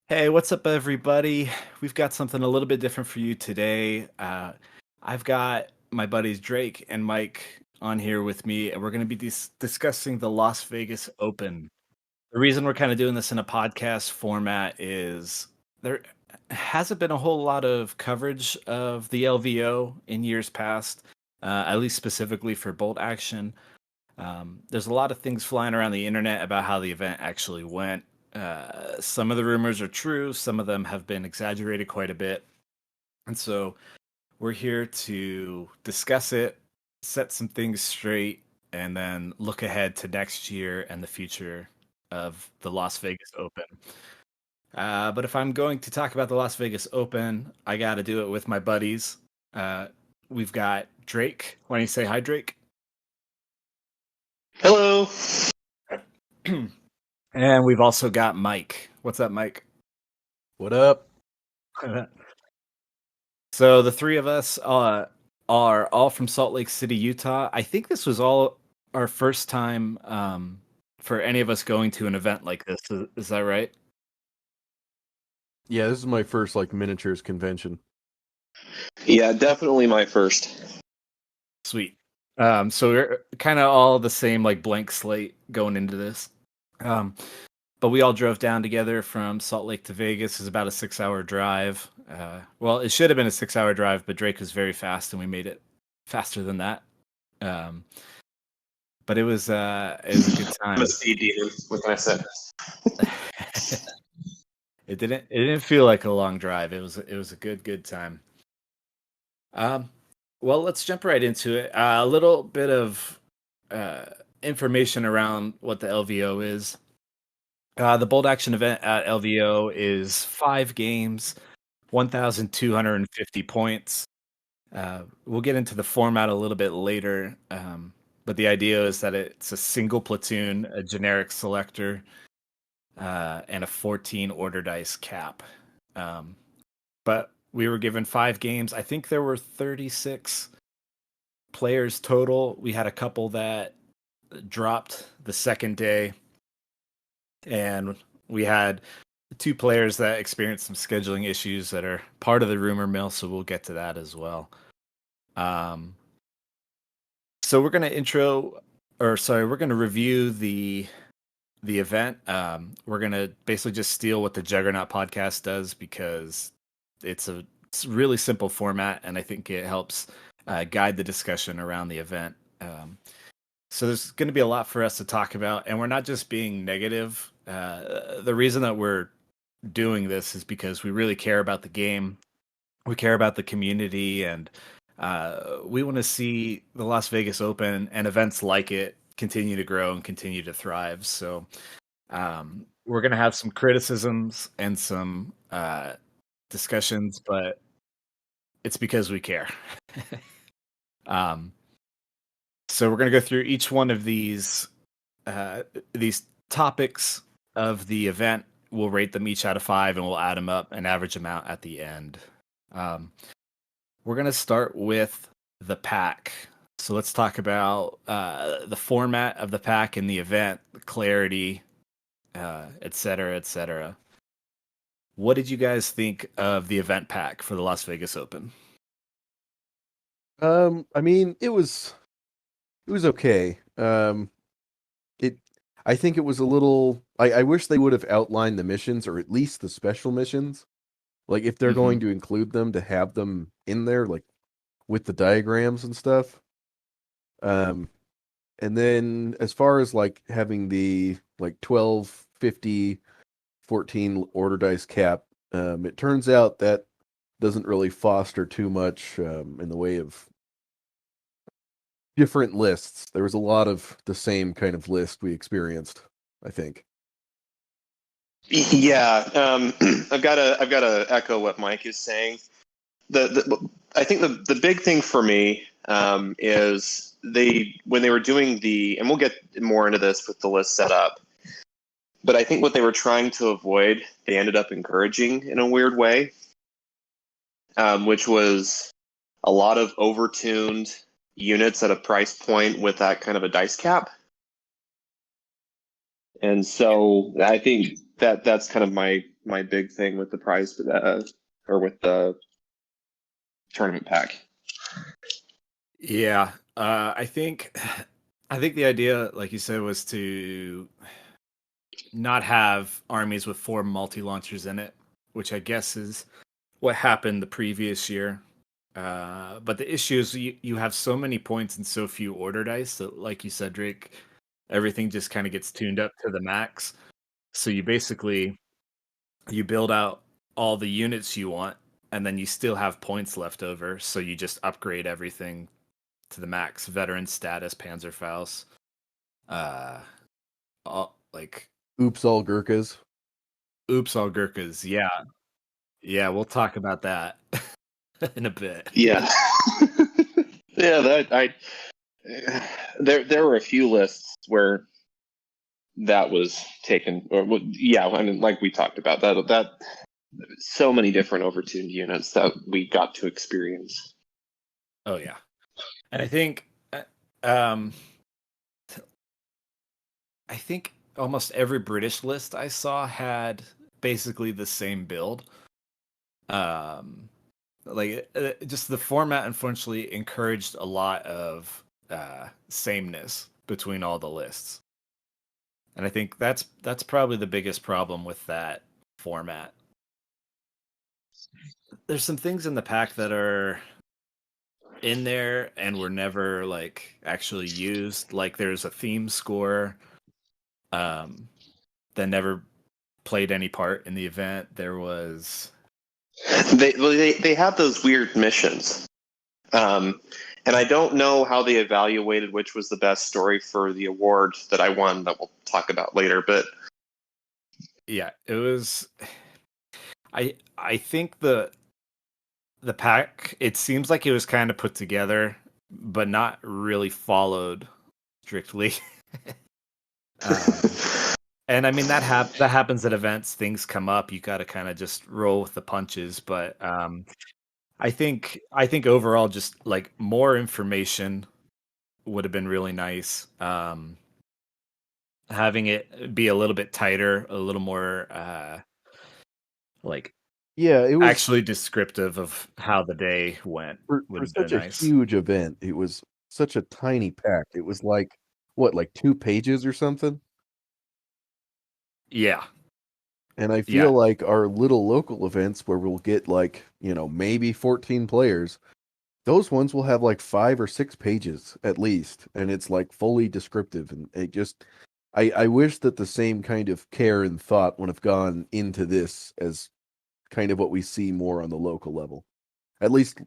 Hey, what's up, everybody? We've got something a little bit different for you today. I've got my buddies Drake and Mike on here with me, and we're going to be discussing the Las Vegas Open. The reason we're kind of doing this in a podcast format is there hasn't been a whole lot of coverage of the LVO in years past, at least specifically for bolt action. There's a lot of things flying around the internet about how the event actually went. Some of the rumors are true, some of them have been exaggerated quite a bit. And so we're here to discuss it, set some things straight, and then look ahead to next year and the future of the Las Vegas Open. But if I'm going to talk about the Las Vegas Open, I got to do it with my buddies. Uh, we've got Drake. Why don't you say hi, Drake? Hello. And we've also got Mike. What's up, Mike? What up? So the three of us are all from Salt Lake City, Utah. I think this was all our first time for any of us going to an event like this. Is that right? Yeah, this is my first miniatures convention. Yeah, definitely my first. Sweet. So we're kind of all the same, blank slate going into this. But we all drove down together from Salt Lake to Vegas. It's about a 6-hour drive. Well, it should have been a 6-hour drive, but Drake was very fast, and we made it faster than that. But it was a good time. I'm a speed demon. What can I say? It didn't feel like a long drive. It was a good time. Well, let's jump right into it. A little bit of information around what the LVO is. The bolt action event at LVO is 5 games, 1,250 points. We'll get into the format a little bit later, but the idea is that it's a single platoon, a generic selector, and a 14 order dice cap. But we were given 5 games. I think there were 36 players total. We had a couple that dropped the second day, and we had 2 players that experienced some scheduling issues that are part of the rumor mill, so we'll get to that as well. So we're going to review the event. We're going to basically just steal what the Juggernaut podcast does because it's a really simple format, and I think it helps guide the discussion around the event. So there's going to be a lot for us to talk about, and we're not just being negative. The reason that we're doing this is because we really care about the game. We care about the community, and we want to see the Las Vegas Open and events like it continue to grow and continue to thrive. So we're going to have some criticisms and some discussions, but it's because we care. So we're going to go through each one of these topics of the event. We'll rate them each out of 5, and we'll add them up and average them out at the end. We're going to start with the pack. So let's talk about the format of the pack and the event, the clarity, et cetera, et cetera. What did you guys think of the event pack for the Las Vegas Open? I mean, it was okay. I think it was a little. I wish they would have outlined the missions, or at least the special missions. If they're going to include them, to have them in there, with the diagrams and stuff. And then as far as having the 12, 50, 14 order dice cap, it turns out that doesn't really foster too much in the way of different lists. There was a lot of the same kind of list we experienced, I think. Yeah, I've got to echo what Mike is saying. I think the big thing for me is when they were doing and we'll get more into this with the list set up, but I think what they were trying to avoid, they ended up encouraging in a weird way, which was a lot of overtuned units at a price point with that kind of a dice cap. And so I think that's kind of my my big thing with the prize or with the tournament pack. Yeah, I think the idea, like you said, was to not have armies with 4 multi-launchers in it, which I guess is what happened the previous year. But the issue is you have so many points and so few order dice that, like you said, Drake, everything just kind of gets tuned up to the max. So you build out all the units you want, and then you still have points left over. So you just upgrade everything to the max: veteran status, Panzerfaust, uh, like Oops, all Gurkhas. oops, all Gurkhas. Yeah, yeah, we'll talk about that in a bit. Yeah. Yeah, there were a few lists where that was taken, or yeah, I mean, like we talked about that so many different overtuned units that we got to experience. Oh yeah, and um, I think almost every British list I saw had basically the same build. Um, just the format unfortunately encouraged a lot of sameness between all the lists, and I think that's probably the biggest problem with that format. There's some things in the pack that are in there and were never like actually used. Like there's a theme score um, that never played any part in the event. There was They have those weird missions, and I don't know how they evaluated which was the best story for the award that I won that we'll talk about later. But yeah, it was. I think the pack, it seems like it was kind of put together, but not really followed strictly. um, and I mean that happens at events. Things come up. You got to kind of just roll with the punches. But I think overall, just like more information would have been really nice. Having it be a little bit tighter, a little more like Yeah, it was actually descriptive of how the day went would for have been such a nice. huge event. It was such a tiny pack. It was like what, like 2 pages or something? Yeah, And I yeah, feel like our little local events where we'll get like, maybe 14 players, those ones will have like 5 or 6 pages at least, and it's like fully descriptive. And it just, I wish that the same kind of care and thought would have gone into this as kind of what we see more on the local level, at least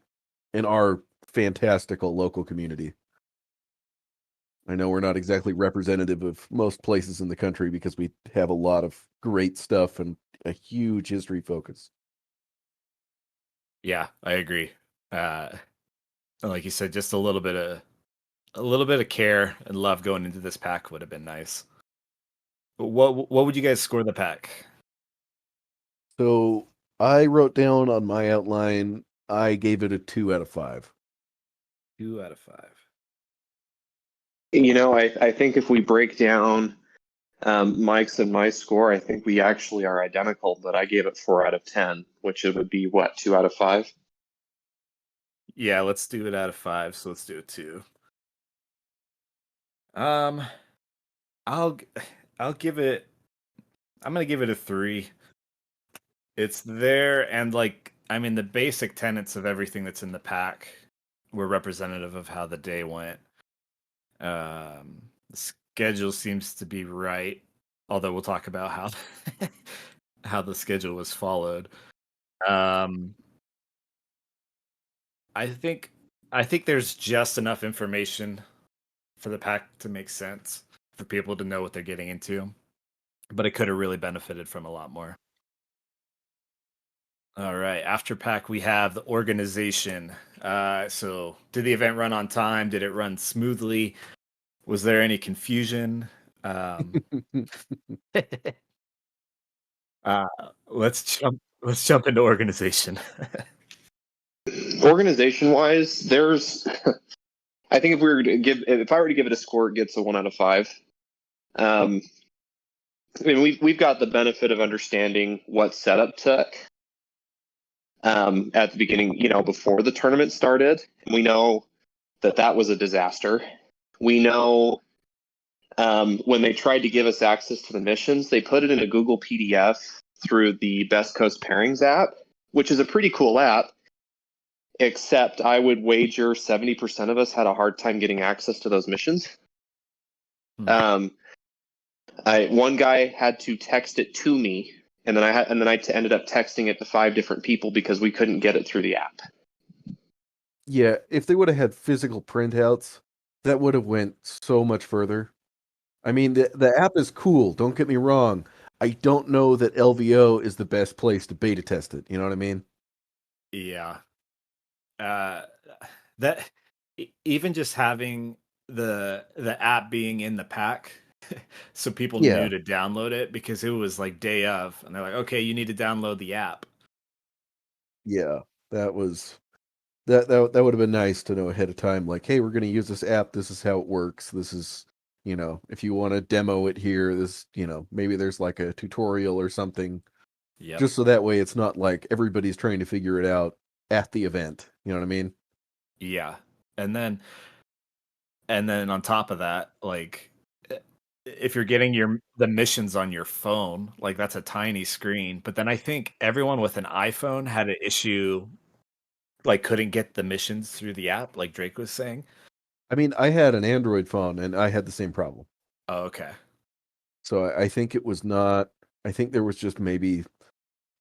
in our fantastical local community. I know we're not exactly representative of most places in the country because we have a lot of great stuff and a huge history focus. yeah. I agree. Uh, and like you said, just a little bit of care and love going into this pack would have been nice. But what would you guys score the pack? So I wrote down on my outline, I gave it a 2 out of 5. 2 out of 5. I think if we break down Mike's and my score, I think we actually are identical, but I gave it 4 out of 10, which it would be what, 2 out of 5? Yeah, let's do it out of 5. So let's do it 2. Um, I'll I'll give it. I'm gonna give it a 3. It's there, and like I mean, the basic tenets of everything that's in the pack were representative of how the day went. The schedule seems to be right, although we'll talk about how how the schedule was followed. Um, I think I think there's just enough information for the pack to make sense for people to know what they're getting into, but it could have really benefited from a lot more. All right, after pack we have the organization. So did the event run on time? Did it run smoothly? Was there any confusion? Um, uh, let's jump into organization. Organization wise, there's I think if I were to give it a score, it gets a 1 out of 5. Um, I mean, we've got the benefit of understanding what setup took at the beginning, before the tournament started. And we know that was a disaster. We know when they tried to give us access to the missions, they put it in a Google PDF through the Best Coast Pairings app, which is a pretty cool app, except I would wager 70% of us had a hard time getting access to those missions. One guy had to text it to me, and then I ended up texting it to 5 different people because we couldn't get it through the app. Yeah, if they would have had physical printouts, that would have went so much further. I mean, the app is cool, don't get me wrong. I don't know that LVO is the best place to beta test it. You know what I mean? Yeah. That even just having the app being in the pack so people knew Yeah. to download it, because it was like day of and they're like, okay, you need to download the app. Yeah, that would have been nice to know ahead of time. Like, hey, we're going to use this app. This is how it works. This is, if you want to demo it here, this, maybe there's like a tutorial or something. Yep. Just so that way it's not like everybody's trying to figure it out at the event. You know what I mean? Yeah. And then on top of that, like, if you're getting the missions on your phone, like, that's a tiny screen. But then I think everyone with an iPhone had an issue, like, couldn't get the missions through the app, like Drake was saying. I mean, I had an Android phone and I had the same problem. Oh, okay. So I think it was not, I think there was just maybe,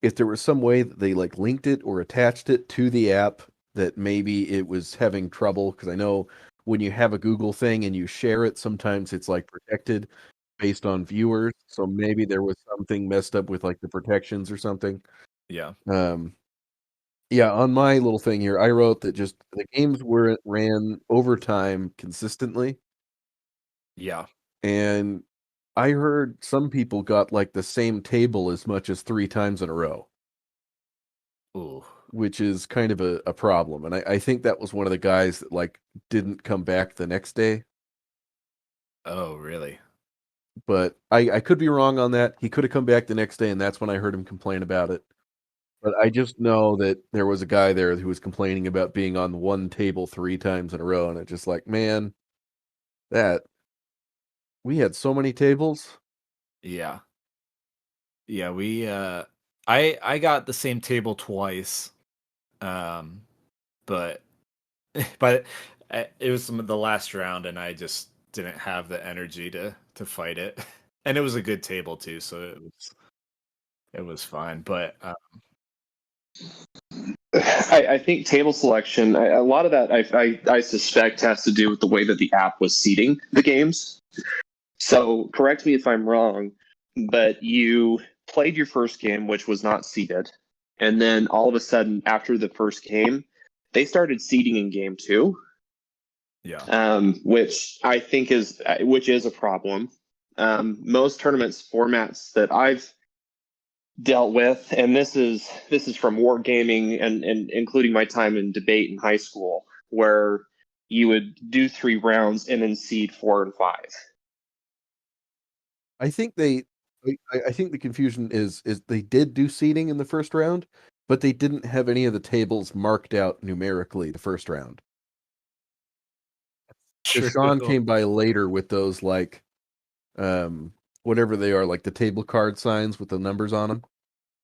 if there was some way that they like linked it or attached it to the app, that maybe it was having trouble. Because I know when you have a Google thing and you share it, sometimes it's like protected based on viewers. So maybe there was something messed up with like the protections or something. Yeah. Yeah, on my little thing here, I wrote that just the games ran overtime consistently, Yeah. and I heard some people got like the same table as much as 3 times in a row, Ooh. which is kind of a problem. And I think that was one of the guys that like didn't come back the next day. Oh, really? But I could be wrong on that. He could have come back the next day, and that's when I heard him complain about it. But I just know that there was a guy there who was complaining about being on one table 3 times in a row, and it's just like, man, that we had so many tables. Yeah. Yeah, I got the same table twice. But but it was the last round and I just didn't have the energy to fight it. And it was a good table too, so it was fine. But I think table selection, a lot of that I suspect has to do with the way that the app was seeding the games. So correct me if I'm wrong, but you played your first game, which was not seeded. And then all of a sudden, after the first game, they started seeding in game 2. yeah. Which I think is a problem. Most tournaments formats that I've dealt with, and this is from wargaming and including my time in debate in high school, where you would do 3 rounds and then seed 4 and 5. I think I think the confusion is they did do seeding in the first round, but they didn't have any of the tables marked out numerically the first round. Because Sean True. came by later with those like whatever they are, like the table card signs with the numbers on them.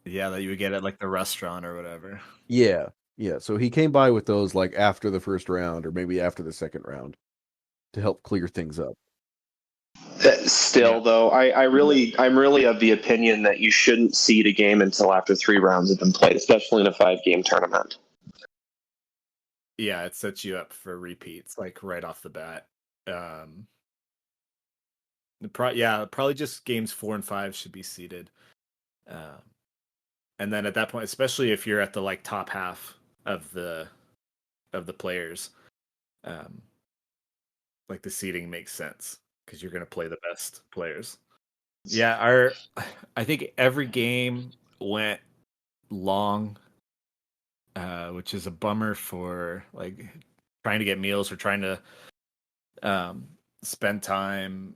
Yeah, that you would get at like the restaurant or whatever. Yeah. Yeah. So he came by with those like after the first round or maybe after the second round to help clear things up. Still, Yeah. though, I'm really of the opinion that you shouldn't seed a game until after 3 rounds have been played, especially in a 5-game tournament. Yeah, it sets you up for repeats, like right off the bat. Um probably just games 4 and 5 should be seeded. Um and then at that point, especially if you're at the like top half of the players, um like the seeding makes sense because you're going to play the best players. Yeah, I think every game went long, which is a bummer for like trying to get meals or trying to spend time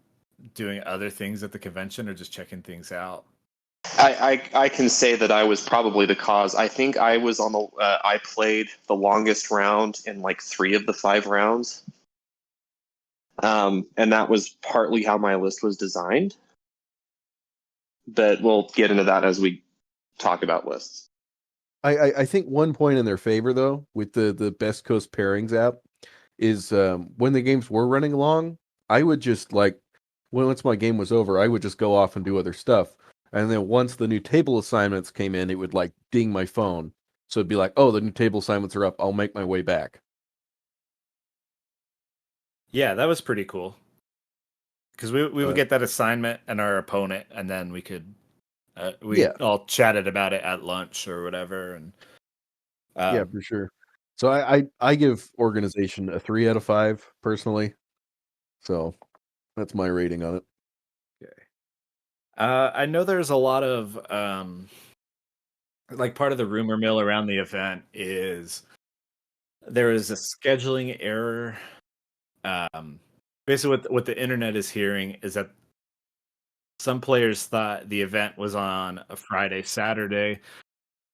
doing other things at the convention or just checking things out? I can say that I was probably the cause. I think I was on the I played the longest round in like 3 of the 5 rounds, and that was partly how my list was designed. But we'll get into that as we talk about lists. I think one point in their favor though, with the Best Coast Pairings app, is when the games were running long, I would just like once my game was over, I would just go off and do other stuff. And then once the new table assignments came in, it would like ding my phone. So it'd be like, oh, the new table assignments are up. I'll make my way back. Yeah, that was pretty cool. Because we would get that assignment and our opponent, and then we could we all chatted about it at lunch or whatever. And yeah, for sure. So I give organization a 3 out of 5 personally. So that's my rating on it. Okay. I know there's a lot of like part of the rumor mill around the event is there is a scheduling error. Basically, what the internet is hearing is that some players thought the event was on a Friday, Saturday.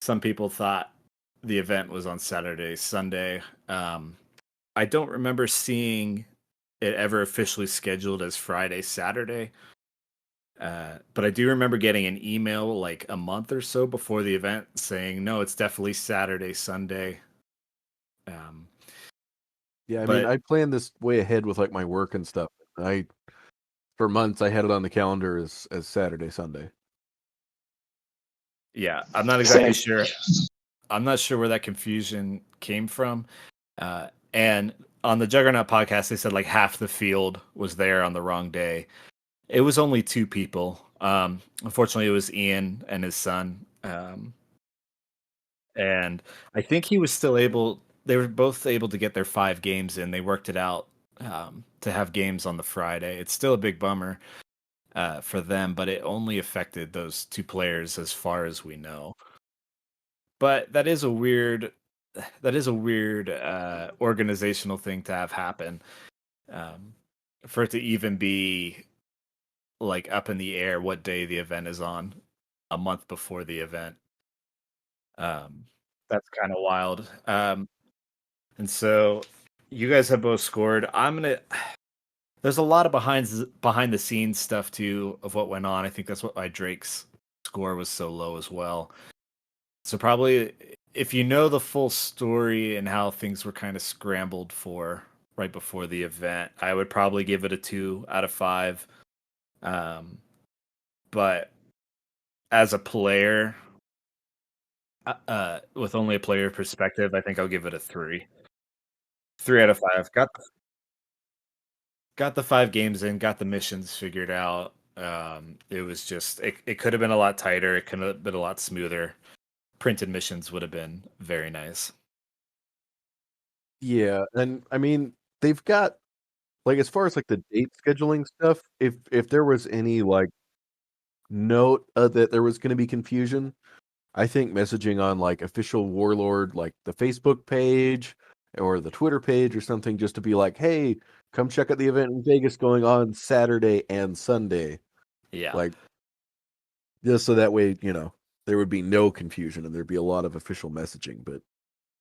Some people thought the event was on Saturday, Sunday. I don't remember seeing it ever officially scheduled as Friday, Saturday. But I do remember getting an email like a month or so before the event saying, no, it's definitely Saturday, Sunday. Yeah, I mean, I planned this way ahead with like my work and stuff. For months, I had it on the calendar as Saturday, Sunday. Yeah, I'm not exactly sure. I'm not sure where that confusion came from. And on the Juggernaut podcast, they said like half the field was there on the wrong day. It was only 2 people. Unfortunately, it was Ian and his son. And I think he was still able. They were both able to get their 5 games in. They worked it out to have games on the Friday. It's still a big bummer for them, but it only affected those 2 players as far as we know. But that is a weird organizational thing to have happen. For it to even be like up in the air what day the event is on a month before the event. That's kind of wild. And so you guys have both scored. There's a lot of behind the scenes stuff too of what went on. I think that's why Drake's score was so low as well. So probably if you know the full story and how things were kind of scrambled for right before the event, I would probably give it a 2 out of 5. But as a player, with only a player perspective, I think I'll give it a 3. 3 out of 5. Got the 5 games in, got the missions figured out. It was just it could have been a lot tighter. It could have been a lot smoother. Printed missions would have been very nice. Yeah, and I mean they've got like as far as like the date scheduling stuff. If there was any like note that there was going to be confusion, I think messaging on like official Warlord, like the Facebook page or the Twitter page or something, just to be like, hey, come check out the event in Vegas going on Saturday and Sunday. Yeah. Like, just so that way, there would be no confusion and there'd be a lot of official messaging. But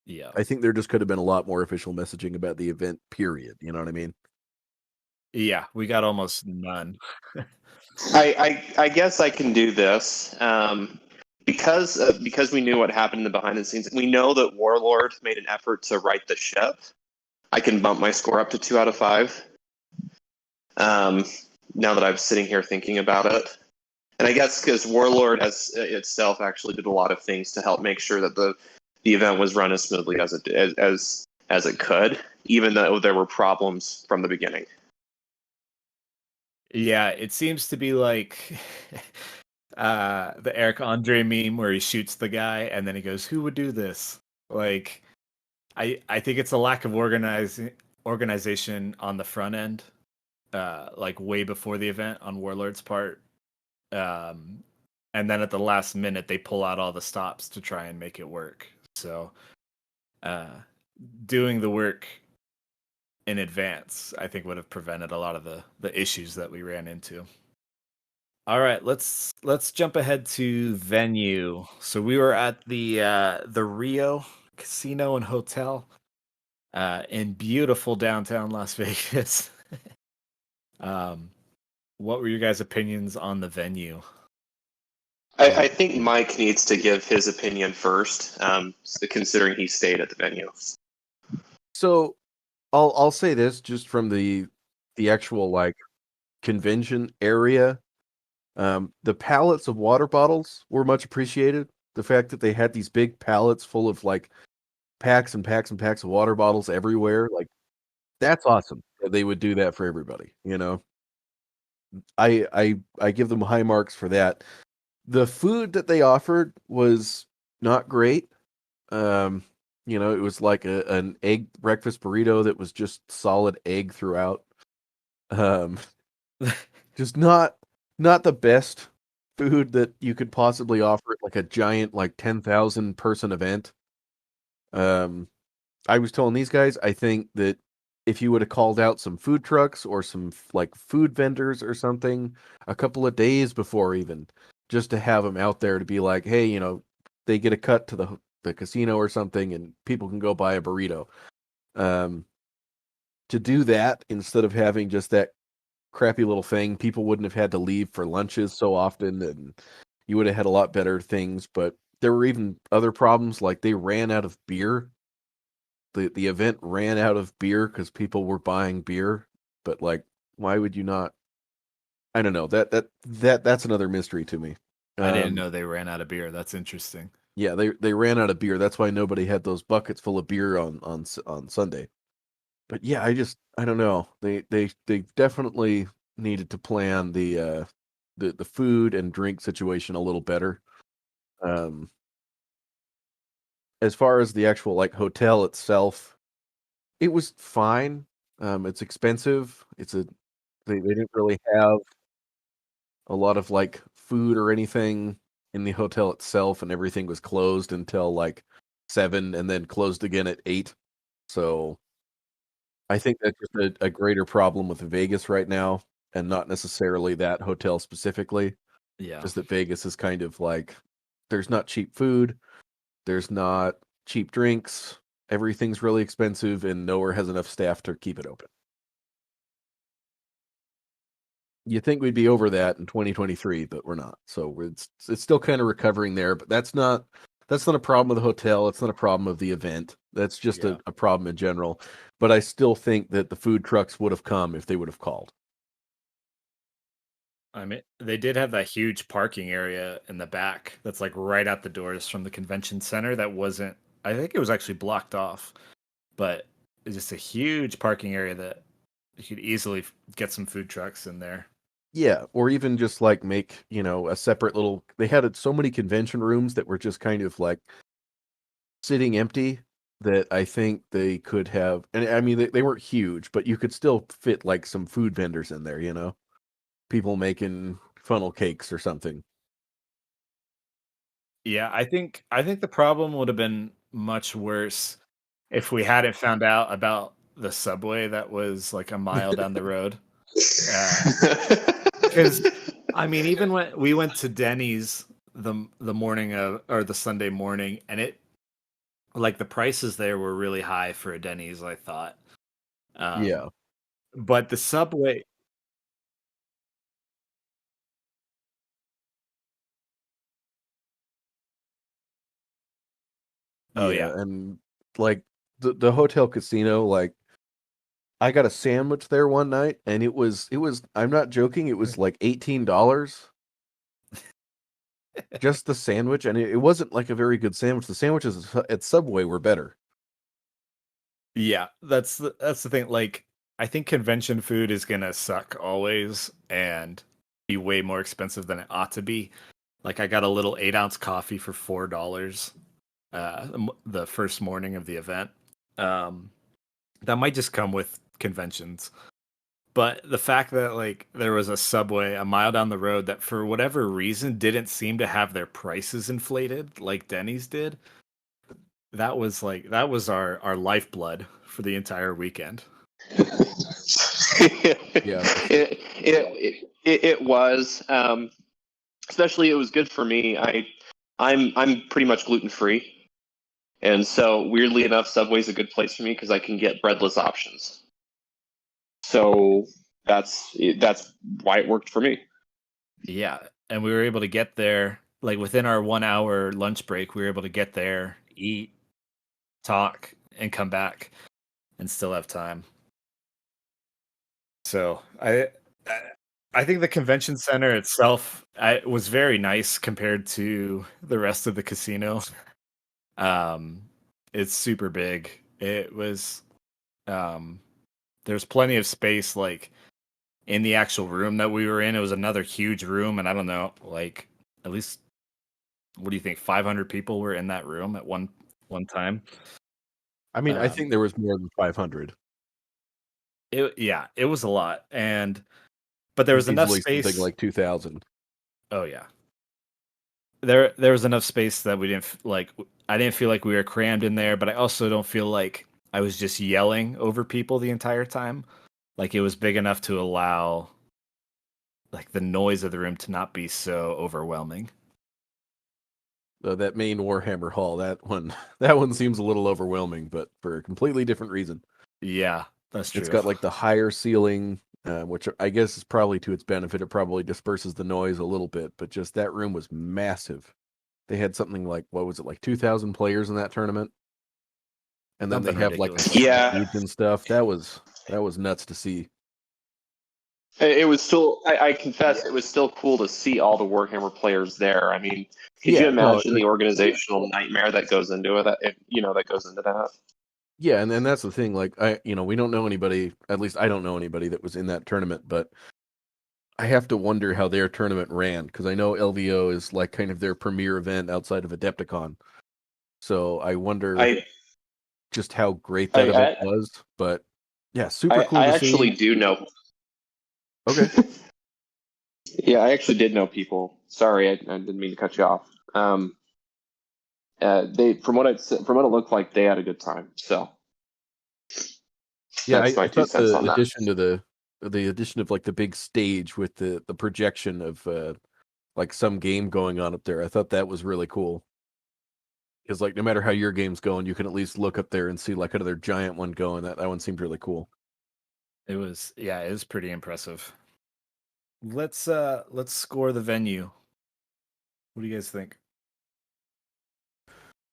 Yeah. I think there just could have been a lot more official messaging about the event, period. You know what I mean? Yeah, we got almost none. I guess I can do this. Because we knew what happened in the behind the scenes, we know that Warlord made an effort to right the ship. I can bump my score up to 2 out of 5. Now that I'm sitting here thinking about it, and I guess because Warlord as itself actually did a lot of things to help make sure that the event was run as smoothly as it could, even though there were problems from the beginning. Yeah, it seems to be like the Eric Andre meme where he shoots the guy and then he goes, "Who would do this?" Like, I think it's a lack of organization on the front end, like way before the event on Warlord's part, and then at the last minute they pull out all the stops to try and make it work. So, doing the work in advance, I think would have prevented a lot of the issues that we ran into. All right, let's jump ahead to venue. So we were at the Rio Casino and Hotel in beautiful downtown Las Vegas. um, what were your guys' opinions on the venue? I think Mike needs to give his opinion first, considering he stayed at the venue. So I'll say this just from the actual like convention area. The pallets of water bottles were much appreciated. The fact that they had these big pallets full of like packs and packs and packs of water bottles everywhere, like that's awesome that they would do that for everybody, you know. I give them high marks for that. The food that they offered was not great. Um, you know, it was like an egg breakfast burrito that was just solid egg throughout. Um, just not the best food that you could possibly offer at like a giant like 10,000 person event. Um, I was telling these guys, I think that if you would have called out some food trucks or some like food vendors or something a couple of days before even, just to have them out there to be like, hey, you know, they get a cut to the casino or something and people can go buy a burrito. Um, to do that instead of having just that crappy little thing, people wouldn't have had to leave for lunches so often and you would have had a lot better things. But there were even other problems, like they ran out of beer. The event ran out of beer because people were buying beer, but like, why would you not? I don't know. That's another mystery to me. I didn't know they ran out of beer. That's interesting. Yeah, they ran out of beer. That's why nobody had those buckets full of beer on Sunday. But yeah, I don't know. They definitely needed to plan the food and drink situation a little better. Um, as far as the actual like hotel itself, it was fine. It's expensive. They didn't really have a lot of like food or anything in the hotel itself, and everything was closed until like 7 and then closed again at 8. So I think that's just a greater problem with Vegas right now, and not necessarily that hotel specifically. Yeah. Just that Vegas is kind of like there's not cheap food, there's not cheap drinks, everything's really expensive, and nowhere has enough staff to keep it open. You think we'd be over that in 2023, but we're not. So it's still kind of recovering there, but that's not a problem of the hotel. It's not a problem of the event. That's just Yeah. a problem in general. But I still think that the food trucks would have come if they would have called. I mean, they did have that huge parking area in the back that's like right out the doors from the convention center that wasn't, I think it was actually blocked off, but it's just a huge parking area that you could easily get some food trucks in there. Yeah, or even just like make, you know, a separate little they had so many convention rooms that were just kind of like sitting empty that I think they could have, and I mean they weren't huge, but you could still fit like some food vendors in there, you know. People making funnel cakes or something. Yeah, I think the problem would have been much worse if we hadn't found out about the subway that was like a mile down the road. Because I mean, even when we went to Denny's the morning of or the Sunday morning, and it like the prices there were really high for a Denny's, I thought. Yeah. But the subway, oh yeah, Yeah, and like the hotel casino, like I got a sandwich there one night and it was I'm not joking, it was like $18 just the sandwich, and it wasn't like a very good sandwich. The sandwiches at Subway were better. yeah, that's the thing. Like, I think convention food is gonna suck always and be way more expensive than it ought to be. Like, I got a little 8 ounce coffee for $4 the first morning of the event. Um, that might just come with conventions. But the fact that like there was a Subway a mile down the road that for whatever reason didn't seem to have their prices inflated like Denny's did, that was our lifeblood for the entire weekend. Yeah, for sure. It was, especially it was good for me. I'm pretty much gluten free, and so weirdly enough, Subway's a good place for me because I can get breadless options. So that's why it worked for me. Yeah, and we were able to get there like within our 1 hour lunch break. We were able to get there, eat, talk, and come back, and still have time. So I think the convention center itself was very nice compared to the rest of the casino. Um, it's super big. It was there's plenty of space like in the actual room that we were in. It was another huge room, and I don't know, like at least what do you think? 500 people were in that room at one time. I mean, I Um, think there was more than 500. it was a lot, but there was enough Easily something space. like 2,000. Oh yeah, there was enough space that we didn't like. I didn't feel like we were crammed in there, but I also don't feel like I was just yelling over people the entire time. Like it was big enough to allow like the noise of the room to not be so overwhelming. That main Warhammer Hall, that one seems a little overwhelming, but for a completely different reason. Yeah, that's It's true. got like the higher ceiling, which I guess is probably to its benefit. It probably disperses the noise a little bit, but just that room was massive. They had something like, what was it, like 2,000 players in that tournament? And then they Something have like the ridiculous like that. Yeah, stage and stuff. That was nuts to see. it was still. I confess, it was still cool to see all the Warhammer players there. I mean, could you Yeah, no, imagine the organizational nightmare that goes into it? That goes into that. yeah, and that's the thing. Like we don't know anybody. At least I don't know anybody that was in that tournament. But I have to wonder how their tournament ran because I know LVO is like kind of their premier event outside of Adepticon. So I wonder I just how great that event I was. But yeah, super cool I to actually see. do know. Okay. Yeah, I actually did know people. Sorry, I didn't mean to cut you off. They from what it looked like, they had a good time. So Yeah, that's my I two thought cents on that. the addition of like the big stage with the projection of like some game going on up there. I thought that was really cool. Because like no matter how your game's going, you can at least look up there and see like another giant one going. That one seemed really cool. It was pretty impressive. Let's score the venue. What do you guys think?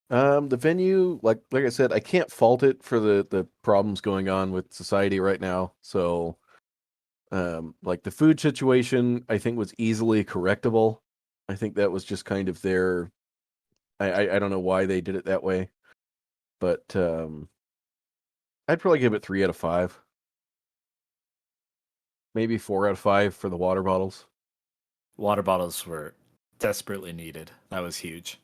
The venue, like I said, I can't fault it for the problems going on with society right now. So, like the food situation, I think was easily correctable. I think that was just kind of their. I don't know why they did it that way, but I'd probably give it 3 out of 5, maybe 4 out of 5 for the water bottles. Water bottles were desperately needed. That was huge.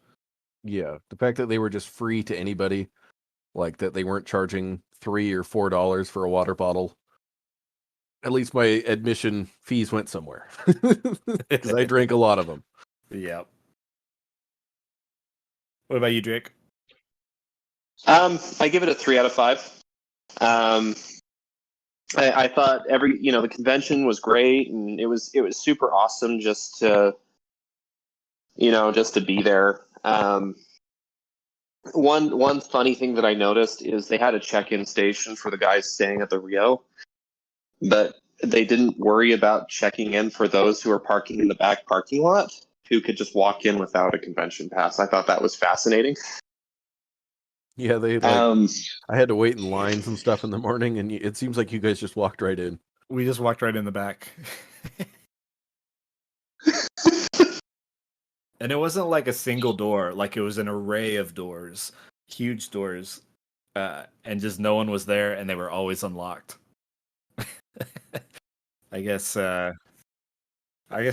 Yeah, the fact that they were just free to anybody, like that they weren't charging $3 or $4 for a water bottle. At least my admission fees went somewhere because I drank a lot of them. Yep. What about you, Drake? I give it a 3 out of 5. Um, I thought the convention was great, and it was super awesome just to be there. One funny thing that I noticed is they had a check-in station for the guys staying at the Rio, but they didn't worry about checking in for those who are parking in the back parking lot who could just walk in without a convention pass. I thought that was fascinating. Yeah, they Um, I had to wait in lines and stuff in the morning, and it seems like you guys just walked right in. We just walked right in the back. And it wasn't like a single door, like it was an array of doors, huge doors, and just no one was there, and they were always unlocked. I guess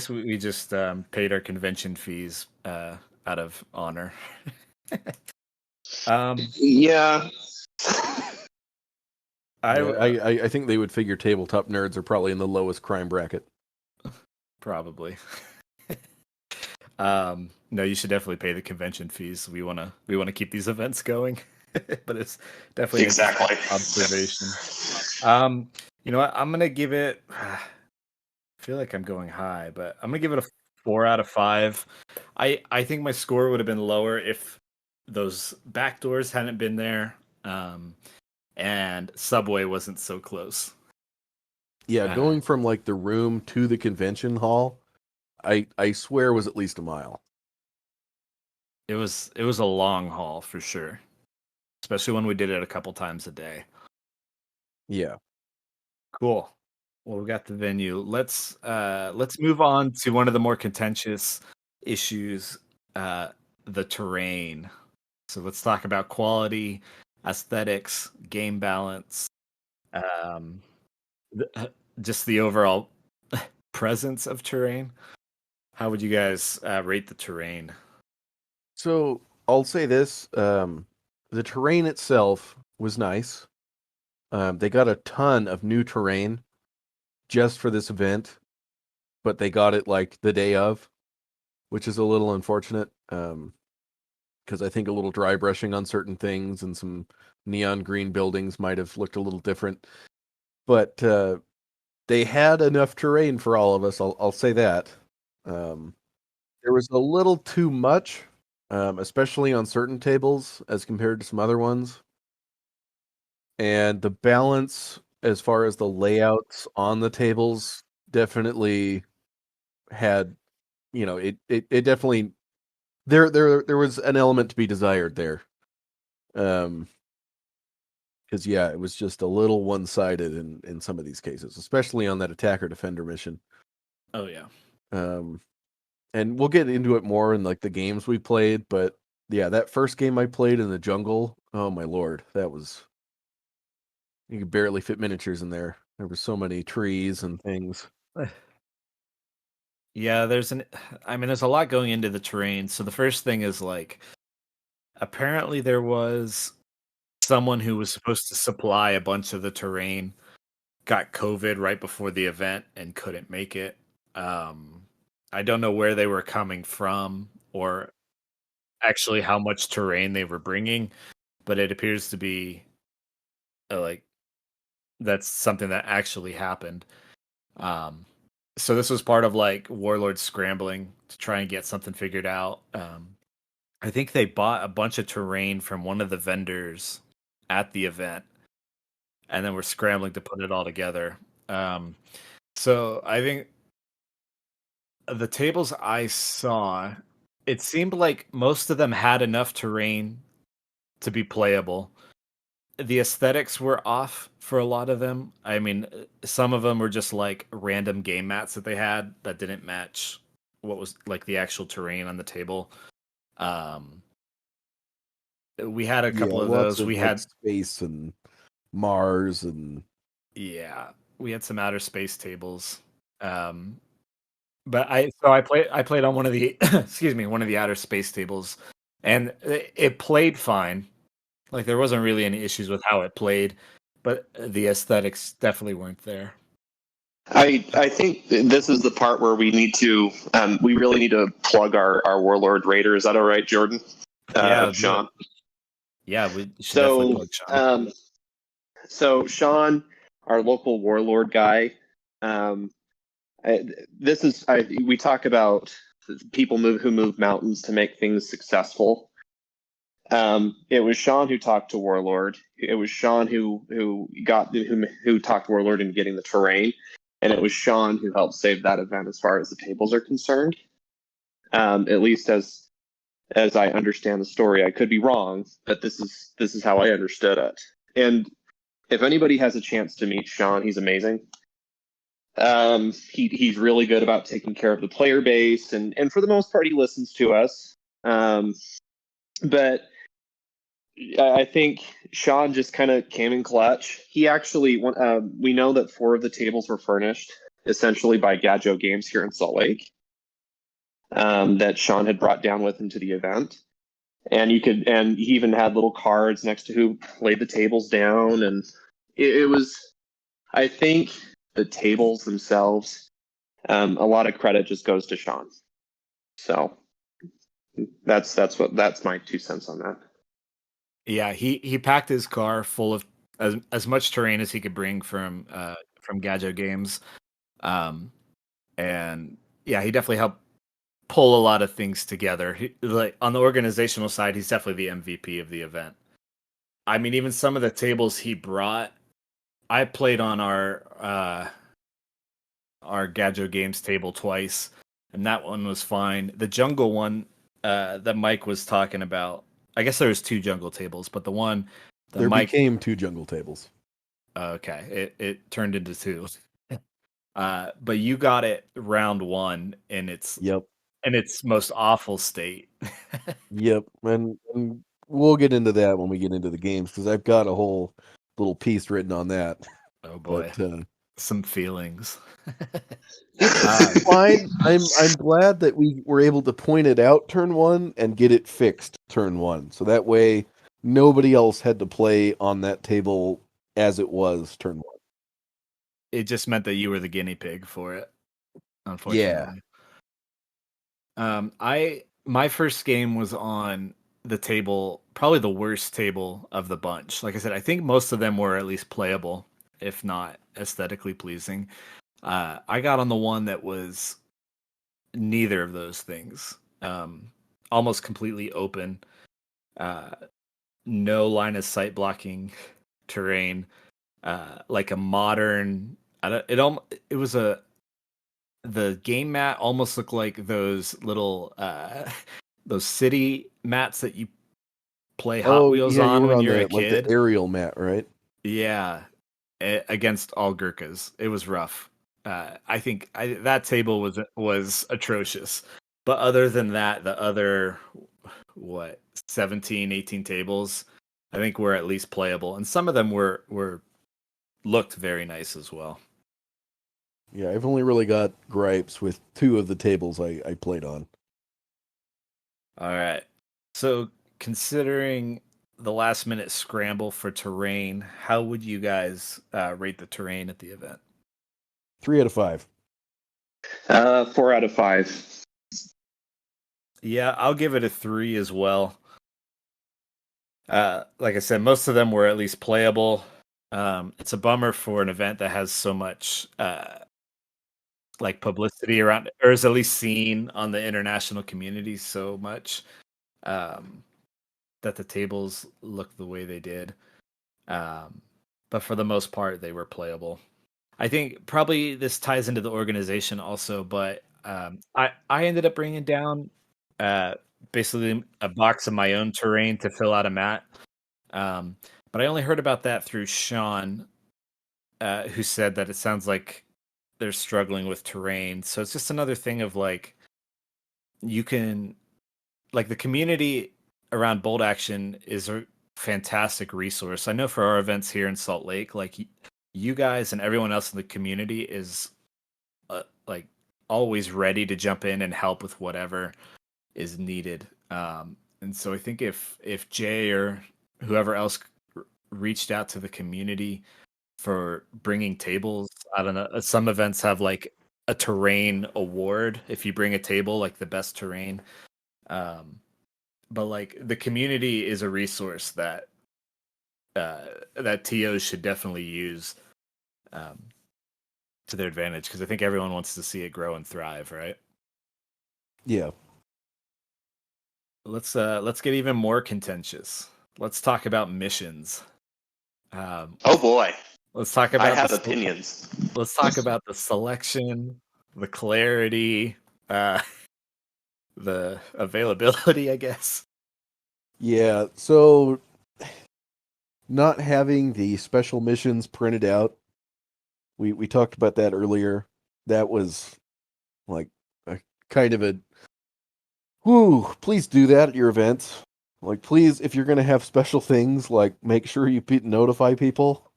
we just paid our convention fees out of honor. yeah. I think they would figure tabletop nerds are probably in the lowest crime bracket. Probably. No, you should definitely pay the convention fees. We wanna keep these events going. but it's definitely an interesting Exactly. observation. You know what? I'm gonna give it. I feel like I'm going high, but I'm gonna give it a 4 out of 5. I think my score would have been lower if those back doors hadn't been there, and Subway wasn't so close. Yeah, Uh, going from like the room to the convention hall, I swear was at least a mile. it was a long haul for sure, especially when we did it a couple times a day. Yeah. Cool. Well, we got the venue. Let's move on to one of the more contentious issues, uh, the terrain. So let's talk about quality, aesthetics, game balance, um, just the overall presence of terrain. How would you guys rate the terrain? So I'll say this: the terrain itself was nice. They got a ton of new terrain just for this event, but they got it like the day of, which is a little unfortunate. Because I think a little dry brushing on certain things and some neon green buildings might have looked a little different. But they had enough terrain for all of us. I'll say that. Um, there was a little too much, especially on certain tables as compared to some other ones. And the balance as far as the layouts on the tables definitely had, it definitely there was an element to be desired there. Um, because yeah, it was just a little one-sided in some of these cases, especially on that attacker defender mission. Oh yeah. Um, and we'll get into it more in like the games we played, but yeah, that first game I played in the jungle, oh my lord, that was you could barely fit miniatures in there. There were so many trees and things. Yeah, there's a lot going into the terrain. So the first thing is like apparently there was someone who was supposed to supply a bunch of the terrain got COVID right before the event and couldn't make it. Um, I don't know where they were coming from or actually how much terrain they were bringing, but it appears to be like that's something that actually happened. Um, so this was part of like Warlord scrambling to try and get something figured out. I think they bought a bunch of terrain from one of the vendors at the event, and then we're scrambling to put it all together. Um, so I think the tables I saw, it seemed like most of them had enough terrain to be playable. The aesthetics were off for a lot of them. I mean, some of them were just like random game mats that they had that didn't match what was like the actual terrain on the table. Um, we had a Yeah, couple of lots those. of We like had space and Mars and Yeah, we had some outer space tables. Um, but I played on one of the excuse me, one of the outer space tables, and it played fine. Like there wasn't really any issues with how it played, but the aesthetics definitely weren't there. I think this is the part where we really need to plug our Warlord Raider. Is that all right, Jordan? Yeah, do it. Sean. Yeah, we should definitely So plug Sean. um, so Sean, our local Warlord guy, um, we talk about people who move mountains to make things successful. It was Sean who talked to Warlord. It was Sean who talked Warlord into getting the terrain, and it was Sean who helped save that event as far as the tables are concerned. At least as I understand the story, I could be wrong, but this is how I understood it. And if anybody has a chance to meet Sean, he's amazing. He's really good about taking care of the player base, and for the most part, he listens to us. But I think Sean just kind of came in clutch. He actually, we know that 4 of the tables were furnished essentially by Gadjo Games here in Salt Lake, that Sean had brought down with him to the event. And he even had little cards next to who laid the tables down. And it was, I think the tables themselves, a lot of credit just goes to Sean. So that's my 2 cents on that. Yeah, he packed his car full of as much terrain as he could bring from Gadget Games. Um, and yeah, he definitely helped pull a lot of things together. Like on the organizational side, he's definitely the MVP of the event. I mean, even some of the tables he brought, I played on our Gadget Games table twice, and that one was fine. The jungle one that Mike was talking about, I guess there was two jungle tables, but the one that There Mike, became 2 jungle tables. okay, it turned into two. But you got it round one Yep. in its most awful state. Yep. And we'll get into that when we get into the games because I've got a whole little piece written on that. Oh But boy, some feelings. it's fine. I'm glad that we were able to point it out turn 1 and get it fixed turn 1. So that way nobody else had to play on that table as it was turn 1. It just meant that you were the guinea pig for it, Yeah. unfortunately. My first game was on the table, probably the worst table of the bunch. Like I said, I think most of them were at least playable, if not aesthetically pleasing. I got on the one that was neither of those things. Almost completely open, uh, no line of sight blocking terrain, like a modern. I don't, it was a the game mat almost looked like those little those city mats that you play Hot Oh, Wheels yeah, you on were when on you're a the kid. aerial mat, right? Yeah, against all Gurkhas. It was rough. I think that table was atrocious. But other than that, the other what 17, 18 tables, I think were at least playable, and some of them were looked very nice as well. Yeah, I've only really got gripes with 2 of the tables I played on. All right. So, considering the last minute scramble for terrain, how would you guys rate the terrain at the event? 3 out of 5. 4 out of 5. Yeah, I'll give it a 3 as well. Like I said, most of them were at least playable. It's a bummer for an event that has so much like publicity around, or is at least seen on the international community so much, um, that the tables look the way they did. Um, but for the most part, they were playable. I think probably this ties into the organization also, but I ended up bringing down uh, basically a box of my own terrain to fill out a mat. Um, but I only heard about that through Sean, who said that it sounds like they're struggling with terrain. So it's just another thing of like you can like the community around Bolt Action is a fantastic resource. I know for our events here in Salt Lake, like you guys and everyone else in the community is like always ready to jump in and help with whatever is needed. And so I think if Jay or whoever else reached out to the community for bringing tables, I don't know. Some events have like a terrain award if you bring a table, like the best terrain. Um, but like the community is a resource that TOs should definitely use um, to their advantage because I think everyone wants to see it grow and thrive, right? Yeah. Let's get even more contentious. Let's talk about missions. Um, Oh boy, let's talk I about have opinions. let's talk about the selection, the clarity, uh, the availability, I guess. Yeah, so not having the special missions printed out, we talked about that earlier. That was like a kind of a whoo, please do that at your events. Like please, if you're gonna have special things, like make sure you notify people.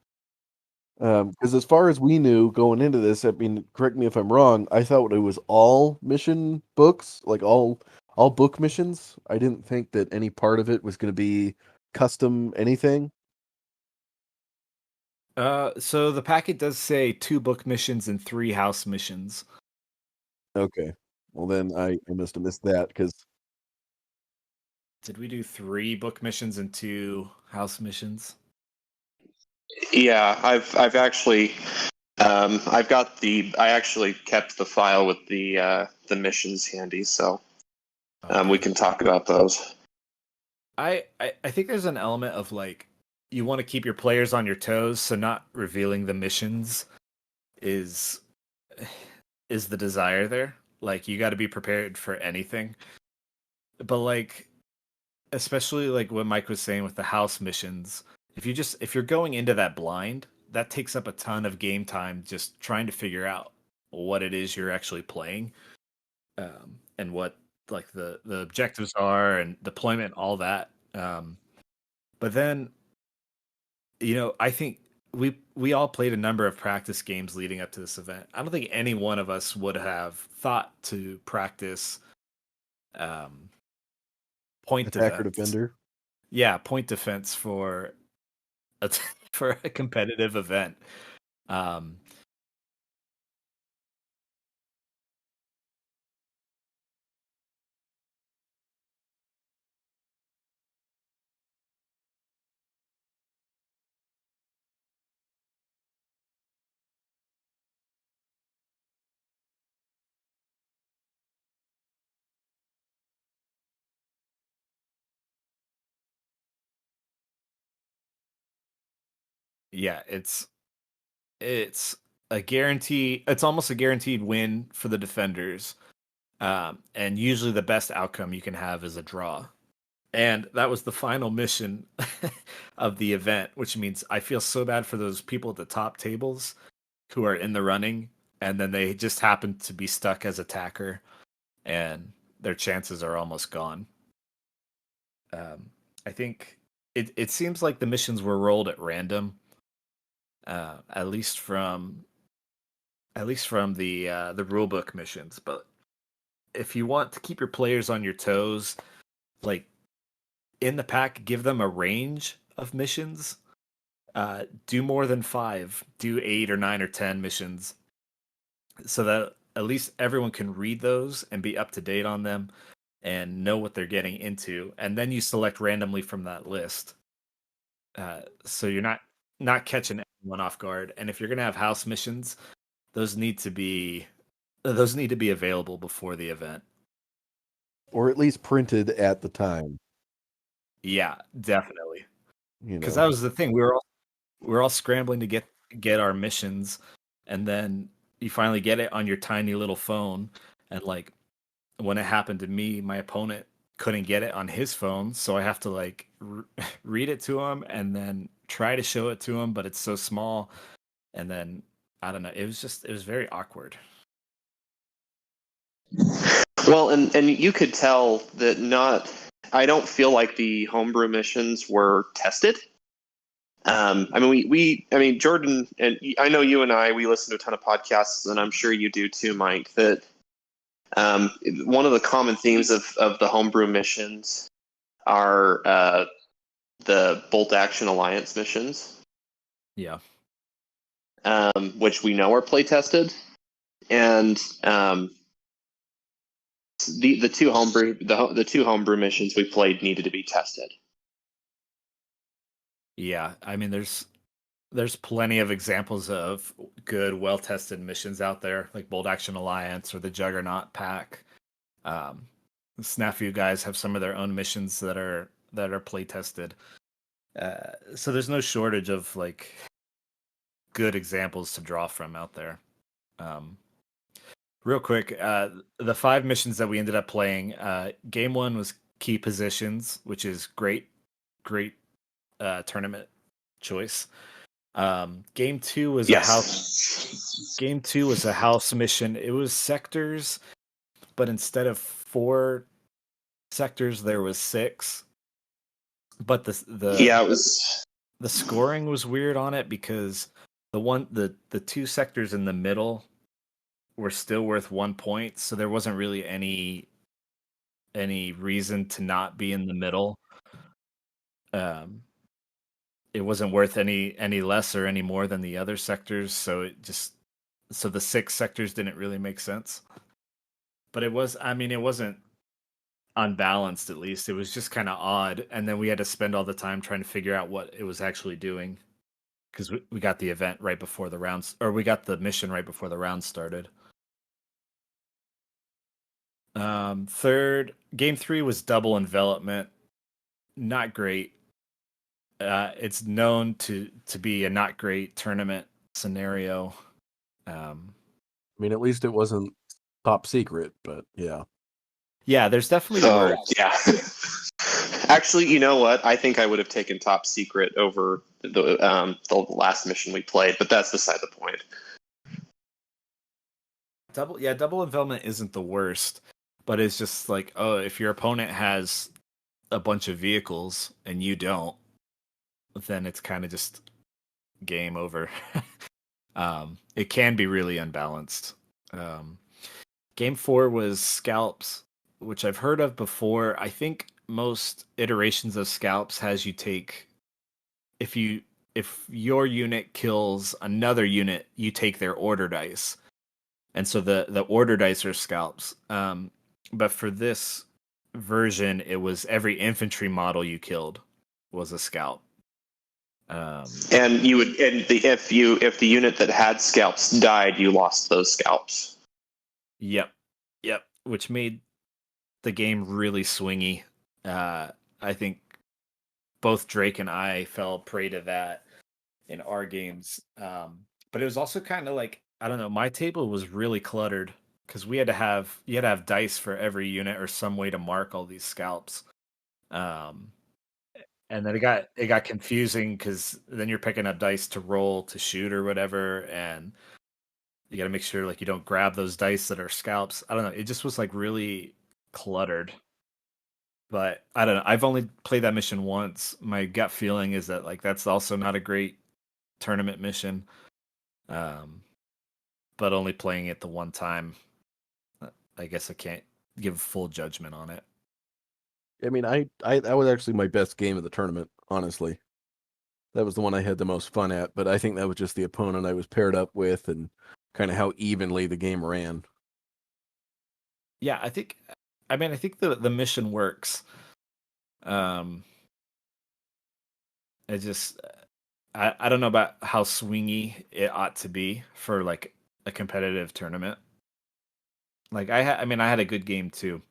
Because as far as we knew going into this, I mean, correct me if I'm wrong, I thought it was all mission books, like all book missions. I didn't think that any part of it was going to be custom anything. So the packet does say 2 book missions and 3 house missions. Okay, well then I must have missed that because Did we do 3 book missions and 2 house missions? Yeah, I've actually I actually kept the file with the missions handy, so we Okay. can talk about those. I think there's an element of like you want to keep your players on your toes, so not revealing the missions is is the desire there. Like you got to be prepared for anything. But like especially like what Mike was saying with the house missions, if you're going into that blind, that takes up a ton of game time just trying to figure out what it is you're actually playing, and what like the objectives are and deployment, all that. But then I think we all played a number of practice games leading up to this event. I don't think any one of us would have thought to practice um, point Attacker defense. defender. Yeah, point defense for a for a competitive event. Um, yeah, it's a guarantee. It's almost a guaranteed win for the defenders, and usually the best outcome you can have is a draw. And that was the final mission of the event, which means I feel so bad for those people at the top tables who are in the running, and then they just happen to be stuck as attacker, and their chances are almost gone. Um, I think it seems like the missions were rolled at random, uh, at least from at least from the rulebook missions. But if you want to keep your players on your toes, like in the pack, give them a range of missions. Do more than 5. Do 8 or 9 or 10 missions, so that at least everyone can read those and be up to date on them and know what they're getting into. And then you select randomly from that list, so you're not catching anyone off guard. And if you're gonna have house missions, those need to be those need to be available before the event. Or at least printed at the time. Yeah, definitely. You Because know. that was the thing. We were all scrambling to get our missions, and then you finally get it on your tiny little phone. And like when it happened to me, my opponent couldn't get it on his phone, so I have to like read it to him and then try to show it to him, but it's so small. And then I don't know. It was very awkward. Well, and you could tell that not. I don't feel like the homebrew missions were tested. I mean, I mean, Jordan, and I know you and we listen to a ton of podcasts, and I'm sure you do too, Mike, that one of the common themes of the homebrew missions are the Bolt Action Alliance missions, Yeah. which we know are play tested, and the two homebrew missions we played needed to be tested. Yeah. I mean, there's plenty of examples of good, well-tested missions out there, like Bold Action Alliance or the Juggernaut Pack. Um, the Snafu guys have some of their own missions that are play tested. So there's no shortage of like good examples to draw from out there. Um, Real quick, the 5 missions that we ended up playing, game 1 was key positions, which is great tournament choice. Game 2 was a house. Yes. Game 2 was a house mission. It was sectors, but instead of 4 sectors, there was 6. But Yeah, it was. the scoring was weird on it because the 2 sectors in the middle were still worth 1 point, so there wasn't really any reason to not be in the middle. Um, it wasn't worth any less or any more than the other sectors, so the 6 sectors didn't really make sense. But I mean, it wasn't unbalanced. At least it was just kind of odd, and then we had to spend all the time trying to figure out what it was actually doing because we got the event right before the rounds, or we got the mission right before the round started. Game three was double envelopment. Not great. It's known to be a not great tournament scenario. I mean, at least it wasn't top secret, but yeah. Yeah, there's definitely So worse. yeah. Actually, you know what? I think I would have taken top secret over the last mission we played, but that's beside the point. Double envelopment isn't the worst, but it's just like, oh, if your opponent has a bunch of vehicles and you don't, then it's kind of just game over. It can be really unbalanced. Game four was scalps, which I've heard of before. I think most iterations of scalps has you take if your unit kills another unit, you take their order dice, and so the order dice are scalps. But for this version, it was every infantry model you killed was a scalp. And you would, and if the unit that had scalps died, you lost those scalps. Yep, which made the game really swingy. I think both Drake and I fell prey to that in our games. But it was also kind of like, I don't know, my table was really cluttered because you had to have dice for every unit or some way to mark all these scalps. And then it got confusing because then you're picking up dice to roll to shoot or whatever, and you got to make sure like you don't grab those dice that are scalps. I don't know. It just was like really cluttered. But I don't know. I've only played that mission once. My gut feeling is that like that's also not a great tournament mission. But only playing it the one time, I guess I can't give full judgment on it. I mean, I that was actually my best game of the tournament, honestly. That was the one I had the most fun at, but I think that was just the opponent I was paired up with and kind of how evenly the game ran. Yeah, I think the mission works. I just I don't know about how swingy it ought to be for like a competitive tournament. Like I had a good game too.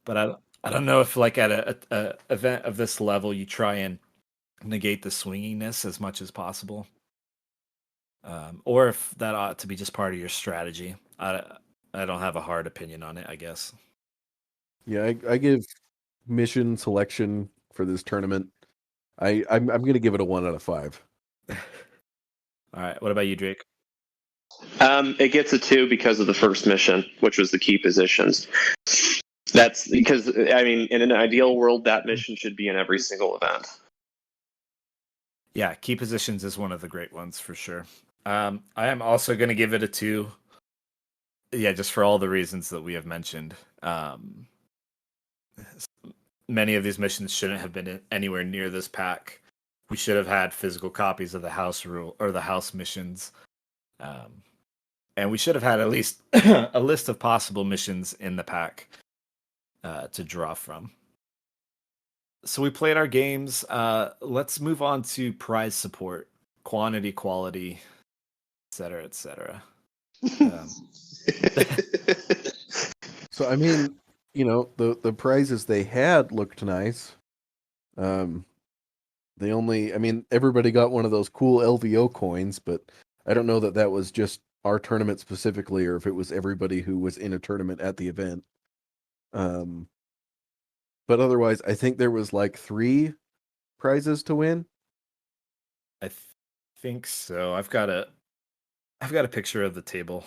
But I don't know if like at a event of this level you try and negate the swinginess as much as possible. Or if that ought to be just part of your strategy. I don't have a hard opinion on it, I guess. Yeah, I give mission selection for this tournament. I'm going to give it a 1 out of 5. All right. What about you, Drake? It gets a 2 because of the first mission, which was the key positions. That's because, I mean, in an ideal world, that mission should be in every single event. Yeah, key positions is one of the great ones for sure. I am also going to give it a 2. Yeah, just for all the reasons that we have mentioned. Many of these missions shouldn't have been anywhere near this pack. We should have had physical copies of the house rule or the house missions. And we should have had at least a list of possible missions in the pack to draw from. So we played our games. Let's move on to prize support, quantity, quality, etc., etc. So I mean, you know, the prizes they had looked nice. Everybody got one of those cool LVO coins, but I don't know that that was just our tournament specifically, or if it was everybody who was in a tournament at the event. But otherwise, I think there was like 3 prizes to win. I think so. I've got a picture of the table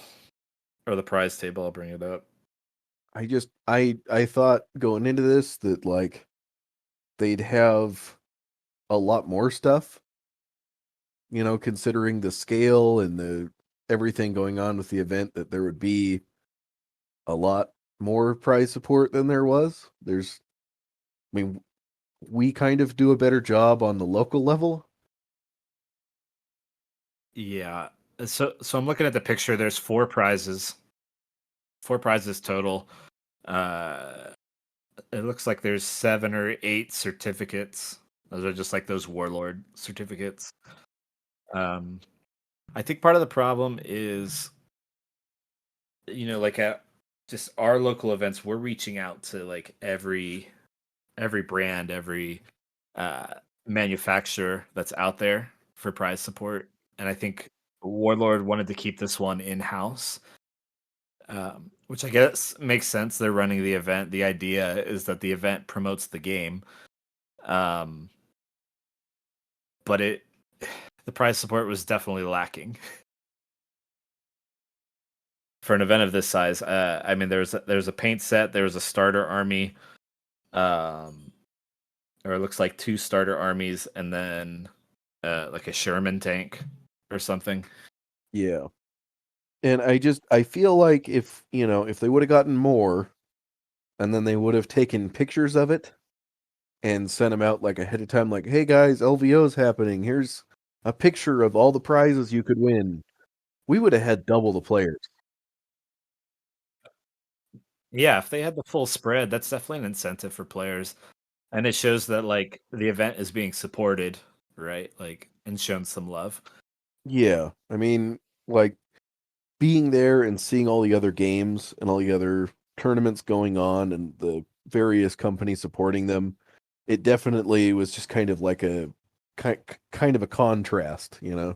or the prize table. I'll bring it up. I thought going into this that like they'd have a lot more stuff, you know, considering the scale and the everything going on with the event, that there would be a lot more prize support than there was. We kind of do a better job on the local level. Yeah. So I'm looking at the picture. There's 4 prizes. 4 prizes total. It looks like there's 7 or 8 certificates. Those are just like those warlord certificates. I think part of the problem is, like at just our local events, we're reaching out to like every brand, every manufacturer that's out there for prize support, and I think Warlord wanted to keep this one in house, which I guess makes sense. They're running the event. The idea is that the event promotes the game, um, but the prize support was definitely lacking for an event of this size. I mean, there's a paint set, there was a starter army, or it looks like 2 starter armies, and then like a Sherman tank or something. Yeah. And I feel like if they would have gotten more, and then they would have taken pictures of it and sent them out like ahead of time, like, hey guys, LVO's happening. Here's a picture of all the prizes you could win. We would have had double the players. Yeah, if they had the full spread, that's definitely an incentive for players. And it shows that like the event is being supported, right? Like, and shown some love. Yeah. I mean, like being there and seeing all the other games and all the other tournaments going on and the various companies supporting them, it definitely was just kind of like a kind of a contrast, I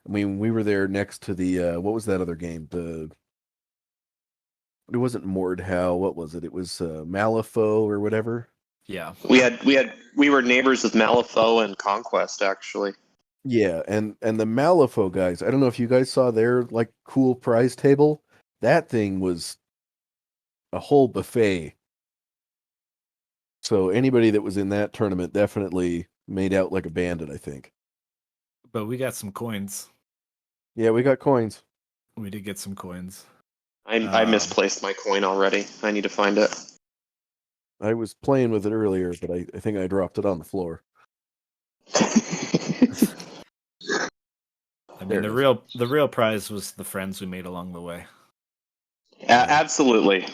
mean, we were there next to the what was that other game? It wasn't Mordhau. What was it? It was Malifaux or whatever. Yeah. We were neighbors with Malifaux and Conquest, actually. Yeah, and the Malifaux guys. I don't know if you guys saw their like cool prize table. That thing was a whole buffet. So anybody that was in that tournament definitely made out like a bandit, I think. But we got some coins. Yeah, we got coins. We did get some coins. I misplaced my coin already. I need to find it. I was playing with it earlier, but I think I dropped it on the floor. I mean, the real prize was the friends we made along the way. Absolutely.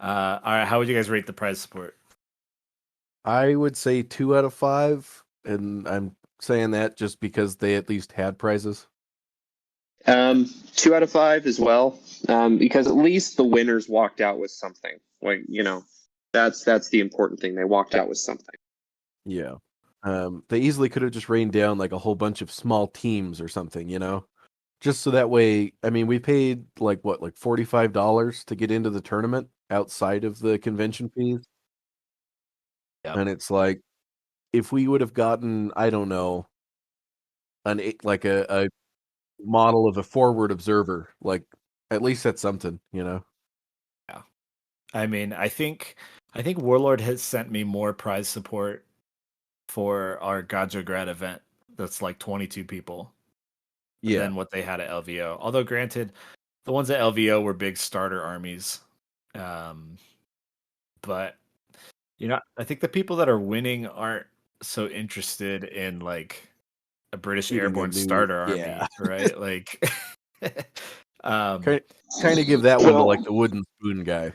All right, how would you guys rate the prize support? I would say 2 out of 5, and I'm saying that just because they at least had prizes. 2 out of 5 as well, because at least the winners walked out with something. Like, that's the important thing. They walked out with something. Yeah. They easily could have just rained down like a whole bunch of small teams or something, just so that way. I mean, we paid like $45 to get into the tournament outside of the convention fees. Yep. And it's like, if we would have gotten, I don't know, a model of a forward observer, like at least that's something, Yeah. I mean, I think Warlord has sent me more prize support for our Gajograd event. That's like 22 people. Yeah. Than what they had at LVO. Although, granted, the ones at LVO were big starter armies. But I think the people that are winning aren't so interested in like a British Shooting airborne starter army, right? Like, kind of give that one to like the wooden spoon guy.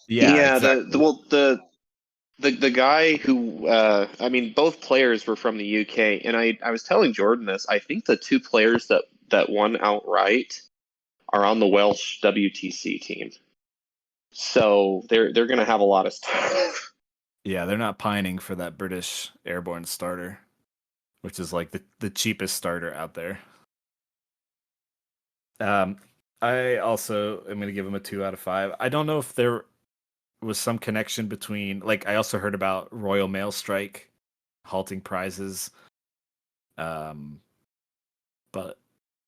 Yeah, exactly. The guy who I mean, both players were from the UK, and I was telling Jordan this. I think the 2 players that won outright are on the Welsh WTC team, so they're going to have a lot of stuff. Yeah, they're not pining for that British airborne starter, which is like the cheapest starter out there. I also am going to give him a 2 out of 5. I don't know if there was some connection between, like, I also heard about Royal Mail Strike halting prizes. But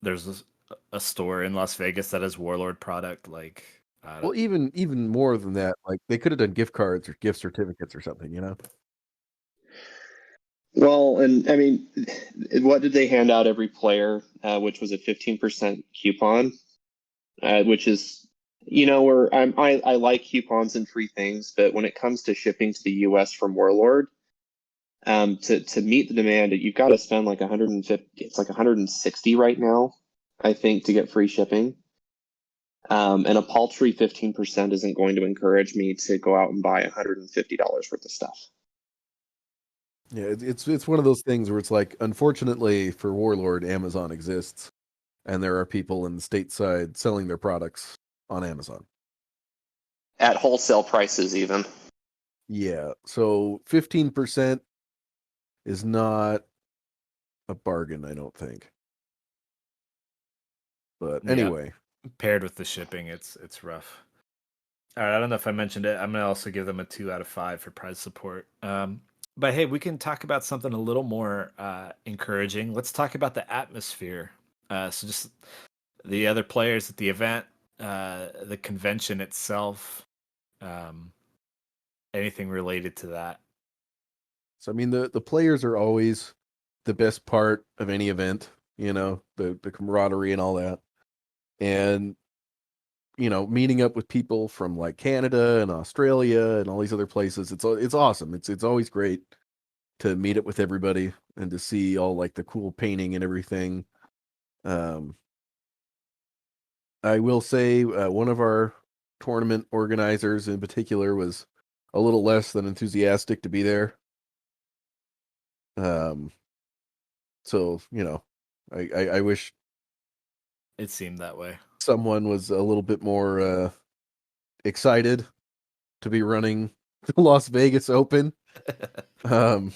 there's a store in Las Vegas that has Warlord product. Like, Well, even more than that, like they could have done gift cards or gift certificates or something, Well, and I mean, what did they hand out every player? Which was a 15% coupon, which is, where I like coupons and free things, but when it comes to shipping to the US from Warlord, to meet the demand, you've got to spend like 150. It's like 160 right now, I think, to get free shipping. And a paltry 15% isn't going to encourage me to go out and buy $150 worth of stuff. Yeah, it's one of those things where it's like, unfortunately for Warlord, Amazon exists, and there are people in the stateside selling their products on Amazon. At wholesale prices, even. Yeah, so 15% is not a bargain, I don't think. But anyway, paired with the shipping, it's rough. All right, I don't know if I mentioned it. I'm gonna also give them a 2 out of 5 for prize support. But hey, we can talk about something a little more encouraging. Let's talk about the atmosphere. So just the other players at the event, the convention itself, um, anything related to that. so I mean the players are always the best part of any event, the camaraderie and all that. And meeting up with people from like Canada and Australia and all these other places, it's awesome. It's always great to meet up with everybody and to see all like the cool painting and everything. I will say one of our tournament organizers in particular was a little less than enthusiastic to be there. So I wish It seemed that way. someone was a little bit more excited to be running the Las Vegas Open. Mike,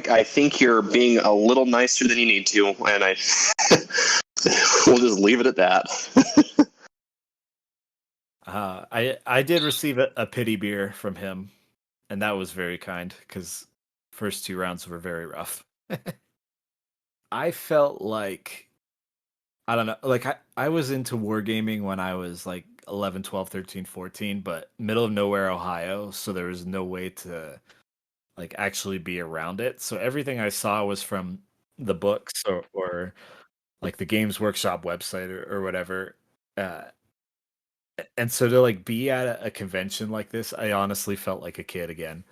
I think you're being a little nicer than you need to, and we'll just leave it at that. I did receive a pity beer from him, and that was very kind because first 2 rounds were very rough. I felt like I don't know, like I was into wargaming when I was like 11, 12, 13, 14, but middle of nowhere, Ohio, so there was no way to like actually be around it. So everything I saw was from the books or like the Games Workshop website or whatever. Uh, and so to like be at a convention like this, I honestly felt like a kid again,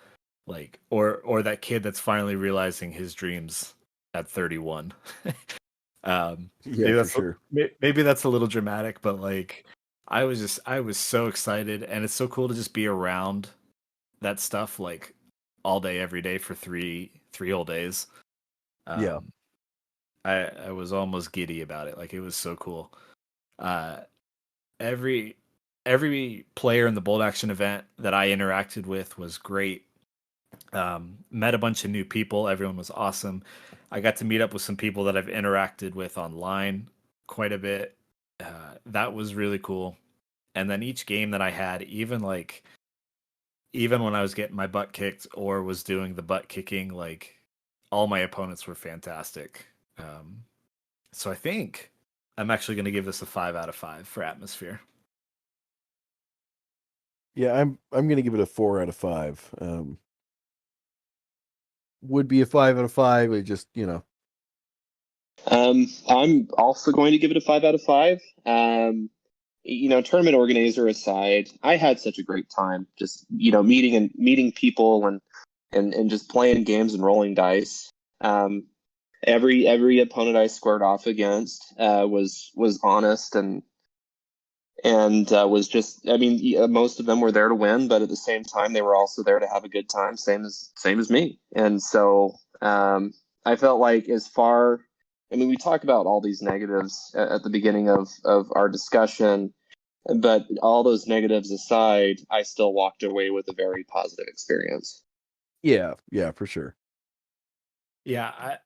like or that kid that's finally realizing his dreams at 31. Yeah, for sure. Maybe that's a little dramatic, but like I was so excited, and it's so cool to just be around that stuff like all day every day for three whole days. Yeah. Um, I was almost giddy about it. Like it was so cool. Uh, every every player in the bolt action event that I interacted with was great. Met a bunch of new people. Everyone was awesome. I got to meet up with some people that I've interacted with online quite a bit. That was really cool. And then each game that I had, even when I was getting my butt kicked or was doing the butt kicking, like all my opponents were fantastic. So I think I'm actually going to give this a 5 out of 5 for atmosphere. Yeah, I'm gonna give it a 4 out of 5. Would be a 5 out of 5. It just I'm also going to give it a 5 out of 5. Tournament organizer aside, I had such a great time just meeting people and just playing games and rolling dice. Every opponent I squared off against was honest and was just, I mean, most of them were there to win, but at the same time they were also there to have a good time, same as me. And so I felt like, we talk about all these negatives at the beginning of our discussion, but all those negatives aside, I still walked away with a very positive experience. yeah, for sure. Yeah,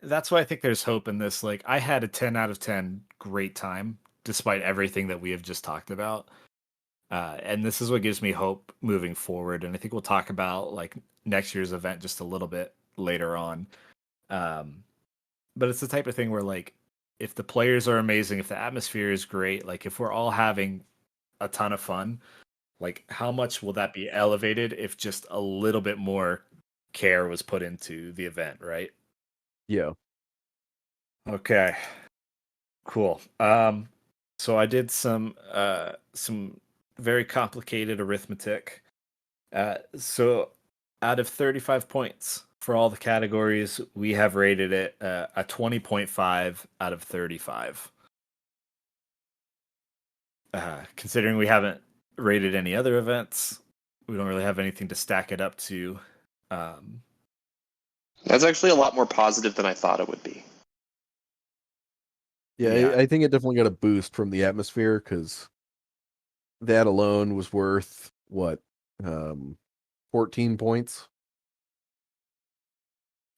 that's why I think there's hope in this. Like I had a 10 out of 10 great time despite everything that we have just talked about. And this is what gives me hope moving forward. And I think we'll talk about like next year's event just a little bit later on. Um, but it's the type of thing where like if the players are amazing, if the atmosphere is great, like if we're all having a ton of fun, like how much will that be elevated if just a little bit more care was put into the event, right? Yeah. Okay. Cool. So I did some very complicated arithmetic. So out of 35 points for all the categories, we have rated it a 20.5 out of 35. Considering we haven't rated any other events, we don't really have anything to stack it up to. That's actually a lot more positive than I thought it would be. Yeah, Yeah. I think it definitely got a boost from the atmosphere because that alone was worth what, 14 points.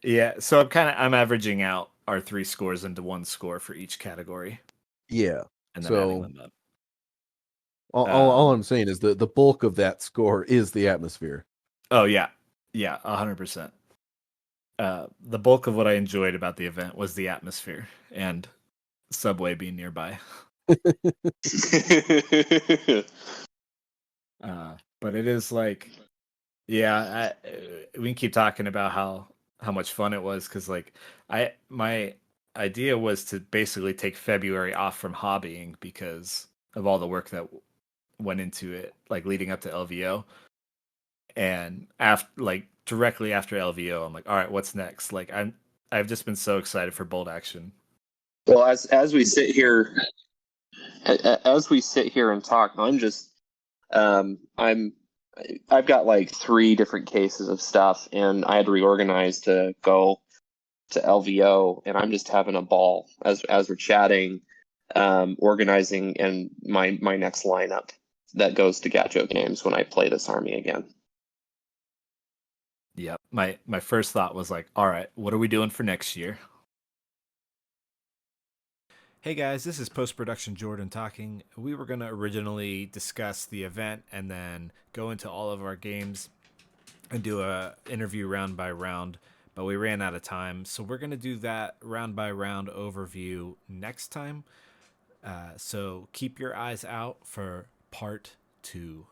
Yeah, so I'm averaging out our 3 scores into 1 score for each category, Yeah. and then adding So them up. all I'm saying is the bulk of that score is the atmosphere. Oh yeah, 100%. The bulk of what I enjoyed about the event was the atmosphere and Subway being nearby. But it is like, yeah, we can keep talking about how much fun it was because like my idea was to basically take February off from hobbying because of all the work that went into it, like leading up to LVO, and after like directly after LVO, I'm like, all right, what's next? Like I've just been so excited for Bolt Action. Well, as we sit here, as we sit here and talk, I'm I've got like 3 different cases of stuff, and I had to reorganize to go to LVO, and I'm just having a ball as we're chatting, organizing and my next lineup that goes to Gacho Games when I play this army again. Yep. My first thought was like, all right, what are we doing for next year? Hey guys, this is post production Jordan talking. We were going to originally discuss the event and then go into all of our games and do a interview round by round, but we ran out of time. So we're going to do that round by round overview next time. So keep your eyes out for part 2.